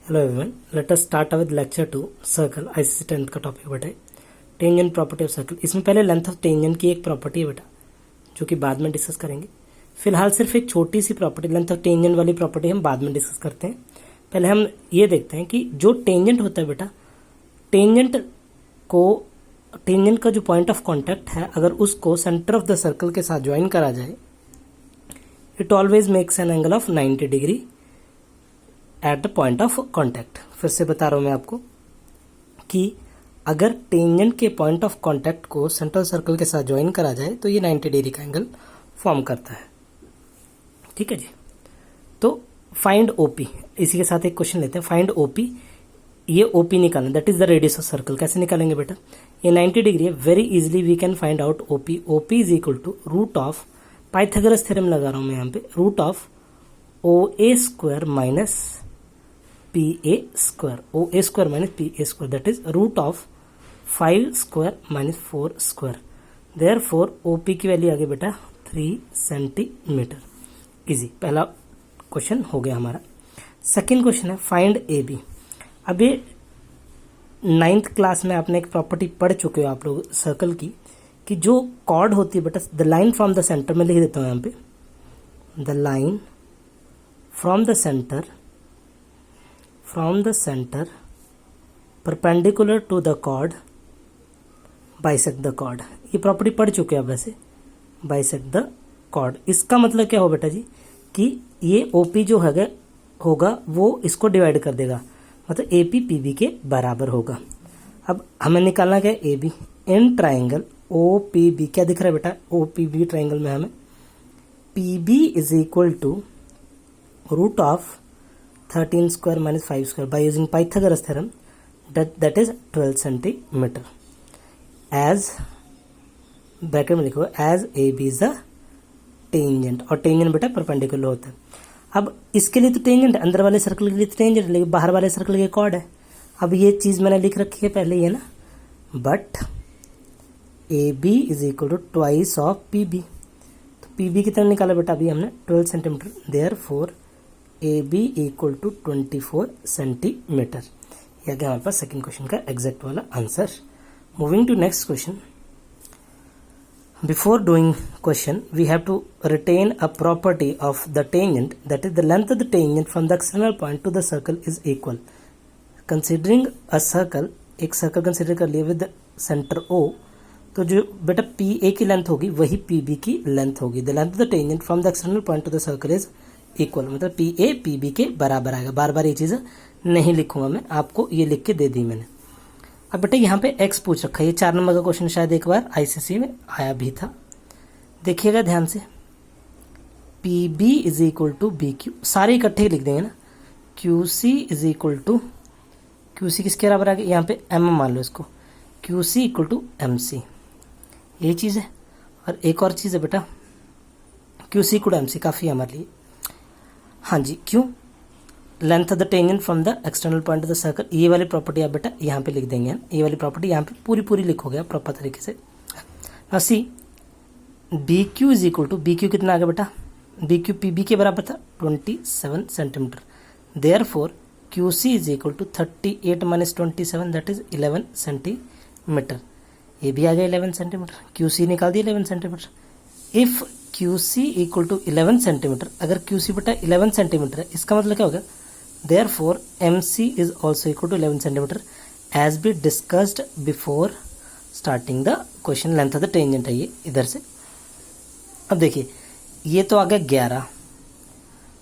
Hello everyone, let us start with lecture 2 circle ICC 10th का topic बेटा है tangent property of circle. इसमें पहले लेंथ ऑफ टेंजेंट की एक प्रॉपर्टी है बेटा जो कि बाद में डिस्कस करेंगे। फिलहाल सिर्फ एक छोटी सी प्रॉपर्टी लेंथ ऑफ टेंजेंट वाली प्रॉपर्टी हम बाद में डिस्कस करते हैं। पहले हम ये देखते हैं कि जो टेंजेंट होता है बेटा, टेंजेंट का जो पॉइंट ऑफ कॉन्टैक्ट है, अगर उसको सेंटर ऑफ द सर्कल के साथ ज्वाइन करा जाए, it always makes an angle of 90 degree at the point of contact. फिर से बता रहा हूं मैं आपको कि अगर टेंजेंट के पॉइंट ऑफ कॉन्टैक्ट को सेंट्रल सर्कल के साथ ज्वाइन करा जाए तो ये 90 डिग्री का एंगल फॉर्म करता है। ठीक है जी। तो फाइंड ओपी, इसी के साथ एक क्वेश्चन लेते हैं। फाइंड ओपी, ये ओपी निकालना, that is the radius of circle. कैसे निकालेंगे बेटा? ये 90 डिग्री है, very easily we can find out OP. OP is equal to root of, Pythagoras theorem लगा रहा हूं मैं यहाँ पे, root of O A square minus P A square, O A square minus P A square, that is root of 5 square minus 4 square. Therefore OP की value आ गई बेटा 3 सेंटीमीटर। इजी, पहला क्वेश्चन हो गया हमारा। सेकेंड क्वेश्चन है find A B. अब ये 9th क्लास में आपने एक प्रॉपर्टी पढ़ चुके हो आप लोग सर्कल की, कि जो कॉर्ड होती है बेटा, the line from the centre, में लिख देता हूं यहां पे, the line from the centre perpendicular to the chord bisect the chord. ये प्रॉपर्टी पढ़ चुके हैं आप वैसे, बाइसेक्ट द कॉर्ड। इसका मतलब क्या हो बेटा जी, कि ये ओपी जो होगा वो इसको डिवाइड कर देगा, मतलब एपी पीबी के बराबर होगा। अब हमें निकालना क्या है? A B in triangle O P B. क्या दिख रहा है बेटा? ओ पी बी ट्राइंगल में हमें P B is equal to root of 13 square minus 5 square by using Pythagoras theorem, that is 12 centimetre. As bracket में लिखो, as A B is the tangent, और टेंजेंट बेटा परपेंडिकुलर होता है। अब इसके लिए तो टेंजेंट, अंदर वाले सर्कल के लिए तो टेंजेंट, लेकिन बाहर वाले सर्कल के कॉर्ड है। अब ये चीज मैंने लिख रखी है पहले ही, है ना, but A B is equal to twice of P B. तो पी बी कितना निकाला बेटा अभी हमने? 12 centimetre. Therefore A B equal to 24 centimetre. यह गया हमारे पास सेकेंड क्वेश्चन का एग्जैक्ट वाला answer. Moving to next question. Before doing question, we have to retain a property of the tangent, that is the length of the tangent from the external point to the circle is equal. Considering a circle, एक circle consider कर लिया with centre O, तो जो बेटा P A की length होगी वही P B की लेंथ होगी। The length of the tangent from the external point two the circle is equal, मतलब पी ए पी बी के बराबर आएगा। बार बार ये चीज़ नहीं लिखूंगा मैं, आपको ये लिख के दे दी मैंने। अब बेटा यहाँ पे x पूछ रखा है, ये 4 नंबर का क्वेश्चन शायद एक बार आईसीसी में आया भी था, देखिएगा ध्यान से। P B is equal to B Q, सारे इकट्ठे ही लिख देंगे ना। Q C is equal to, Q C किसके बराबर आ गया? यहाँ पे एम मान लो इसको, Q C equal to M C, ये चीज़ है। और एक और चीज़ है बेटा, Q C equal M C, काफ़ी है हमारे लिए। हाँ जी, क्यों? Length of the tangent from the external point of the circle, ये वाली प्रॉपर्टी आप बेटा यहाँ पे लिख देंगे। ये वाली प्रॉपर्टी यहाँ पे पूरी लिखोगे आप प्रॉपर तरीके से। ना C B Q is equal to, B Q कितना आ गया बेटा? बी क्यू पी बी के बराबर था 27 centimetre. Therefore Q C is equal to 38 minus 27, that is 11 centimetre. ये भी आ गया 11 सेंटीमीटर, क्यू सी निकाल दिया 11 centimetre. If Q C equal to 11 centimetre, अगर क्यू सी बेटा 11 सेंटीमीटर है, इसका मतलब क्या होगा? Therefore, MC is also equal to 11 centimeter as we discussed before starting the question. Length of the tangent है ये इधर से। अब देखिए ये तो आ गया 11।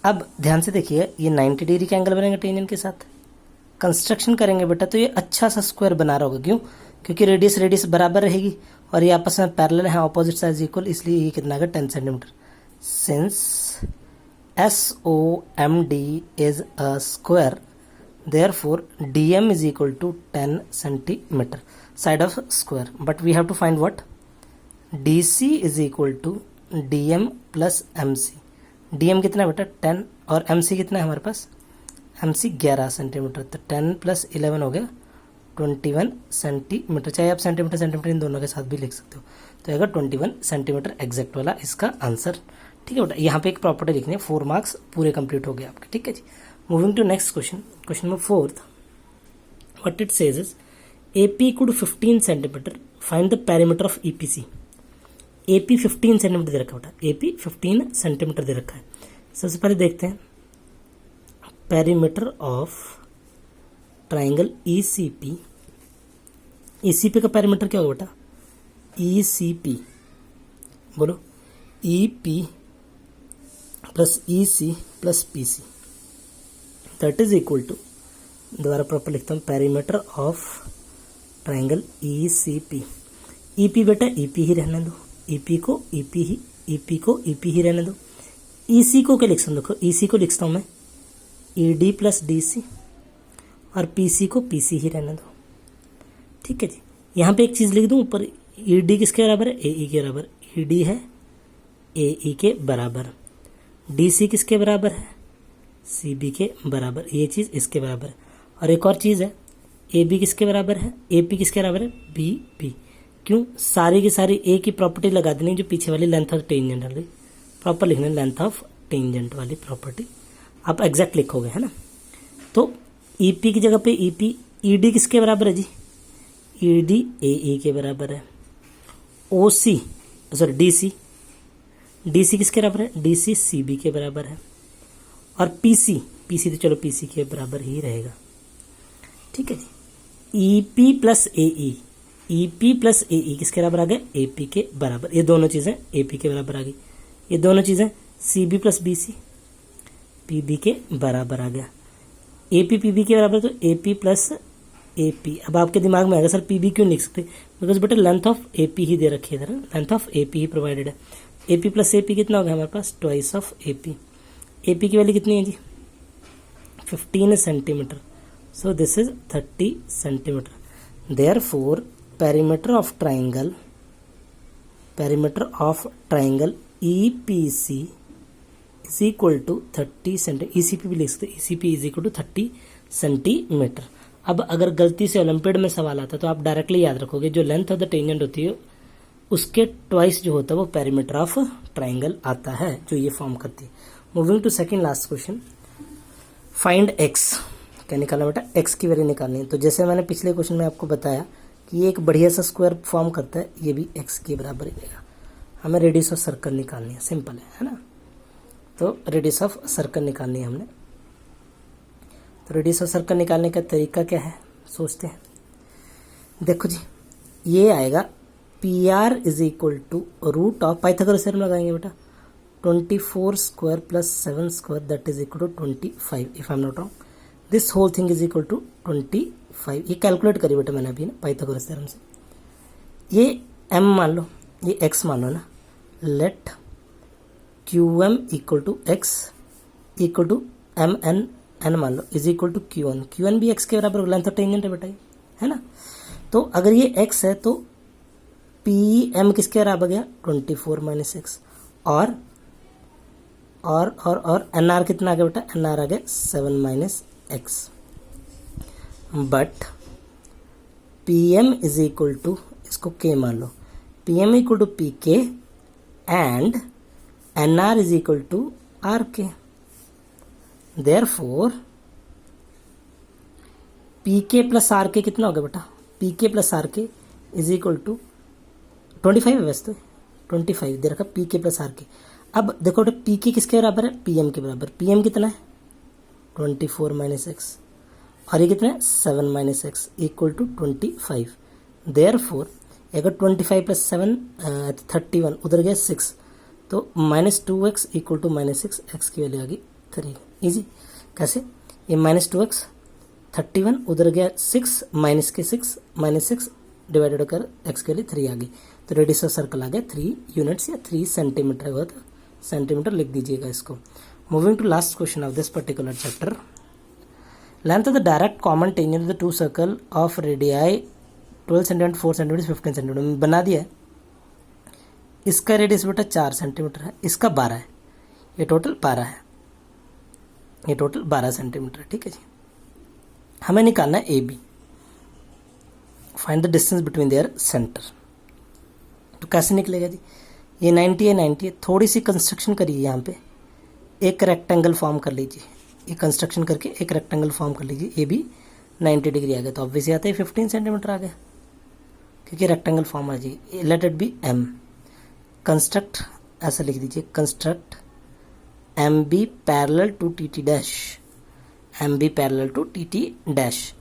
अब ध्यान से देखिए, ये 90 डिग्री का एंगल बनेगा टेंजेंट के साथ। कंस्ट्रक्शन करेंगे बेटा तो ये अच्छा सा स्क्वायर बना रहा होगा। क्यों? क्योंकि रेडियस बराबर रहेगी और ये आपस में पैरेलल है, ऑपोजिट साइड इक्वल, इसलिए ये कितना आ गया 10 centimetre. Since SOMD is a square, therefore DM is equal to 10 centimeter, side of square. But we have to find what? DC is equal to DM plus MC. DM कितना बेटा? 10, और MC कितना है हमारे पास? MC 11 centimetre. तो 10 plus 11 हो गया 21 centimetre. चाहे आप सेंटीमीटर इन दोनों के साथ भी लिख सकते हो, तो आएगा 21 सेंटीमीटर एग्जैक्ट वाला इसका आंसर। ठीक है बेटा, यहाँ पे एक प्रॉपर्टी लिखनी है, 4 मार्क्स पूरे कंप्लीट हो गए आपके। ठीक है जी, Moving to next question, question number 4th. What it says is AP equal to 15 centimeter. Find the perimeter of EPC. AP 15 centimetre दे रखा है बेटा, AP 15 सेंटीमीटर दे रखा है। सबसे पहले देखते हैं perimeter of triangle ECP। ECP का पेरीमीटर क्या होगा बेटा? ECP बोलो, EP plus EC plus PC, that is equal to, दोबारा प्रॉपर लिखता हूँ, perimeter of triangle ECP। EP बेटा EP ही रहने दो, EP को EP ही रहने दो। EC को क्या लिखता हूँ? देखो EC को लिखता हूँ मैं ED प्लस DC और PC को PC ही रहने दो। ठीक है जी, यहाँ पे एक चीज़ लिख दूँ ऊपर, ED किसके बराबर है? AE के बराबर। ED है AE के बराबर, DC किसके बराबर है? CB के बराबर, ये चीज़ इसके बराबर है। और एक और चीज़ है, AB किसके बराबर है? AP किसके बराबर है? BB। क्यों? सारी की सारी A की प्रॉपर्टी लगा देनी जो पीछे वाली लेंथ ऑफ टेंजेंट वाली, प्रॉपर लिखना लेंथ ऑफ टेंजेंट वाली प्रॉपर्टी, आप एग्जैक्ट लिखोगे, है ना। तो EP की जगह पे EP, ED किसके बराबर है जी? ED AE के बराबर है। OC सॉरी DC किसके बराबर है? DC CB के बराबर है। और PC तो चलो PC के बराबर ही रहेगा। ठीक है जी, EP प्लस AE किसके बराबर आ गए? AP के बराबर। ये दोनों चीज़ें AP के बराबर आ गई। ये दोनों चीज़ें CB प्लस BC PB के बराबर आ गया। AP PB के बराबर, तो AP प्लस AP। अब आपके दिमाग में आएगा सर PB क्यों लिख सकते? बिकॉज बेटा लेंथ ऑफ AP ही दे रखी है इधर, लेंथ ऑफ AP ही प्रोवाइडेड है। AP प्लस AP कितना हो गया हमारे पास? Twice of AP। AP की वैल्यू कितनी है जी? 15 centimetre. So this is 30 centimetre. Therefore perimeter of triangle EPC is equal to 30 centimetre. ECP भी लिख सकते, ECP is equal to 30 centimetre. अब अगर गलती से ओलंपियाड में सवाल आता तो आप डायरेक्टली याद रखोगे, जो लेंथ ऑफ द टेंजेंट होती है उसके ट्वाइस जो होता है वो पेरीमीटर ऑफ ट्राइंगल आता है, जो ये फॉर्म करती है। Moving to second last question, find x। क्या निकालना बेटा? x की वैल्यू निकालनी है। तो जैसे मैंने पिछले क्वेश्चन में आपको बताया कि ये एक बढ़िया सा स्क्वायर फॉर्म करता है, ये भी x के बराबर ही रहेगा। हमें रेडियस ऑफ सर्कल निकालनी है, सिंपल है ना। तो रेडियस ऑफ सर्कल निकालनी है हमने। तो रेडियस ऑफ सर्कल निकालने का तरीका क्या है, सोचते हैं। देखो जी, ये आएगा PR is equal to root of, Pythagoras theorem लगाएंगे बेटा, 24 square plus 7 square that is equal to 25, if I am not wrong. This whole thing is equal to 25। ये कैलकुलेट करिए बेटा मैंने अभी ना पाइथागोरस थ्योरम से। ये m मान लो, ये x मान लो ना। Let QM equal to x equal to MN मान लो इज इक्वल टू QN भी x के बराबर लेंथ ऑफ टेंजेंट है बेटा, है ना। तो अगर ये x है तो PM किसके बराबर गया? 24 माइनस x। और NR कितना आ गया बेटा? NR आ गया 7 minus x। But PM is equal to, इसको K मान लो, PM equal to PK and NR is equal to RK। Therefore PK plus RK कितना हो गया बेटा? PK plus RK is equal to 25 है वैसे तो, 25 दे रखा PK प्लस RK। अब देखो बेटा PK किसके बराबर है? PM के बराबर। PM कितना है? 24 माइनस x और ये कितना है? 7 minus x equal to 25। Therefore अगर 25 प्लस 7 31, उधर गया 6, तो minus 2x equal to minus 6, x की वैल्यू आ गई 3। इजी कैसे? ये माइनस 2x 31, उधर गया 6, माइनस के 6, माइनस 6 डिवाइडेड होकर x के लिए 3 आ गई। तो रेडियस ऑफ सर्कल आ गया 3 यूनिट्स या 3 सेंटीमीटर हुआ, तो सेंटीमीटर लिख दीजिएगा इसको। Moving to last question of this particular chapter, length of the direct common tangent of the two circle of radii 12 centimetre, 4 centimetre, 15 centimetre बना दिया है। इसका रेडियस बेटा 4 सेंटीमीटर है, इसका 12 है, ये टोटल 12 है, ये टोटल 12 सेंटीमीटर है। ठीक है जी, हमें निकालना है AB। Find the distance between their centre. तो कैसे निकलेगा जी? ये 90 है, 90 है, थोड़ी सी कंस्ट्रक्शन करिए यहाँ पे, एक रेक्टेंगल फॉर्म कर लीजिए, ये कंस्ट्रक्शन करके एक रेक्टेंगल फॉर्म कर लीजिए, ये भी 90 डिग्री आ गया, तो ऑब्वियसली आता है 15 सेंटीमीटर आ गया क्योंकि रेक्टेंगल फॉर्म आ जाएगी। Let it be M. Construct ऐसा लिख दीजिए, construct M B parallel to T T dash, M B parallel to T T dash.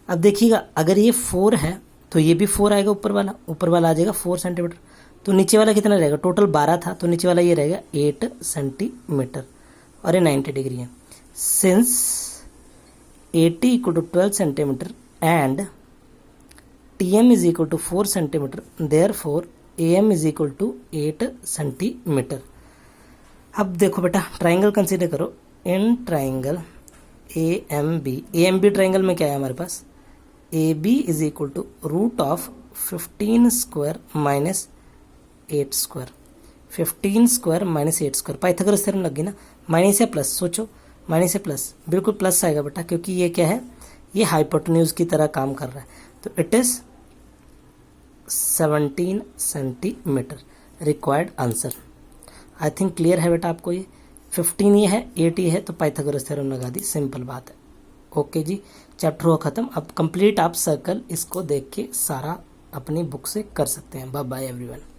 अब देखिएगा अगर ये 4 है तो ये भी 4 आएगा, ऊपर वाला आ जाएगा 4 सेंटीमीटर, तो नीचे वाला कितना रहेगा, टोटल 12 था तो नीचे वाला ये रहेगा 8 सेंटीमीटर और ये 90 डिग्री है। Since 80 equal to 12 centimetre and TM is equal to 4 centimetre, therefore AM is equal to 8 centimetre. अब देखो बेटा ट्राइंगल कंसीडर करो, इन ट्राइंगल AMB ट्राइंगल में क्या है हमारे पास, AB is equal to root of 15 square minus 8 square, 15 square minus 8 square. Pythagoras theorem लग गई ना, माइनस या प्लस, सोचो माइनस या प्लस, बिल्कुल प्लस आएगा बेटा क्योंकि ये क्या है, ये हाइपोटेन्यूज की तरह काम कर रहा है, तो it is 17 centimetre required answer. I think clear है बेटा आपको, ये 15 ये है, 8 ये है, तो पाइथागोरस थ्योरम लगा दी, सिंपल बात है। ओके जी, चैप्टर हो खत्म। अब कंप्लीट आप सर्कल इसको देख के सारा अपनी बुक से कर सकते हैं। Bye bye everyone.